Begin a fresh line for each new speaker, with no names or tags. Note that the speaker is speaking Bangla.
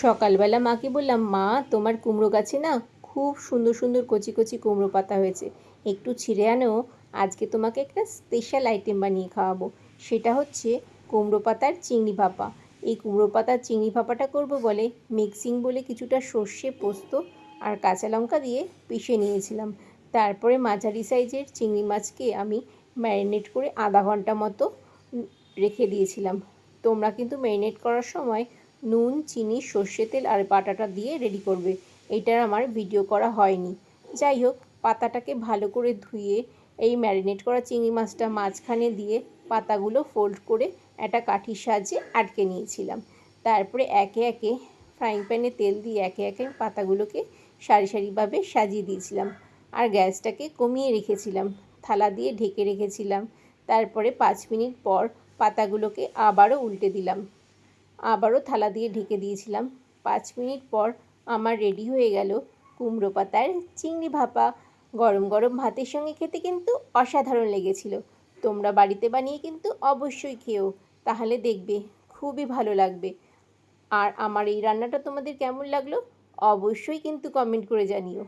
সকালবেলা মাকে বললাম, মা তোমার কুমড়ো গাছে না খুব সুন্দর সুন্দর কচি কচি কুমড়ো পাতা হয়েছে, একটু ছিঁড়ে আনো, আজকে তোমাকে একটা স্পেশাল আইটেম বানিয়ে খাওয়াবো। সেটা হচ্ছে কুমড়ো পাতার চিংড়ি ভাপা। এই কুমড়ো পাতার চিংড়ি ভাপাটা করব বলে মিক্সিং বলে কিছুটা সর্ষে পোস্ত আর কাঁচা লঙ্কা দিয়ে পিষে নিয়েছিলাম। তারপরে মাঝারি সাইজের চিংড়ি মাছকে আমি ম্যারিনেট করে আধা ঘন্টা মতো রেখে দিয়েছিলাম। তোমরা কিন্তু ম্যারিনেট করার সময় নুন, চিনি, সর্ষে তেল আর বাটাটা দিয়ে রেডি করবে। এইটার আমার ভিডিও করা হয়নি। যাই হোক, পাতাটাকে ভালো করে ধুয়ে এই ম্যারিনেট করা চিংড়ি মাছটা মাঝখানে দিয়ে পাতাগুলো ফোল্ড করে একটা কাঠির সাহায্যে আটকে নিয়েছিলাম। তারপরে একে একে ফ্রাইং প্যানে তেল দিয়ে একে একে পাতাগুলোকে সারি সারিভাবে সাজিয়ে দিয়েছিলাম আর গ্যাসটাকে কমিয়ে রেখেছিলাম। থালা দিয়ে ঢেকে রেখেছিলাম। তারপরে 5 মিনিট পর পাতাগুলোকে আবারও উল্টে দিলাম, আবারও থালা দিয়ে ঢেকে দিয়েছিলাম। 5 মিনিট পর আমার রেডি হয়ে গেল কুমড়ো পাতার চিংড়ি ভাপা। গরম গরম ভাতের সঙ্গে খেতে কিন্তু অসাধারণ লেগেছিল। তোমরা বাড়িতে বানিয়ে কিন্তু অবশ্যই খেও, তাহলে দেখবে খুবই ভালো লাগবে। আর আমার এই রান্নাটা তোমাদের কেমন লাগলো অবশ্যই কিন্তু কমেন্ট করে জানিও।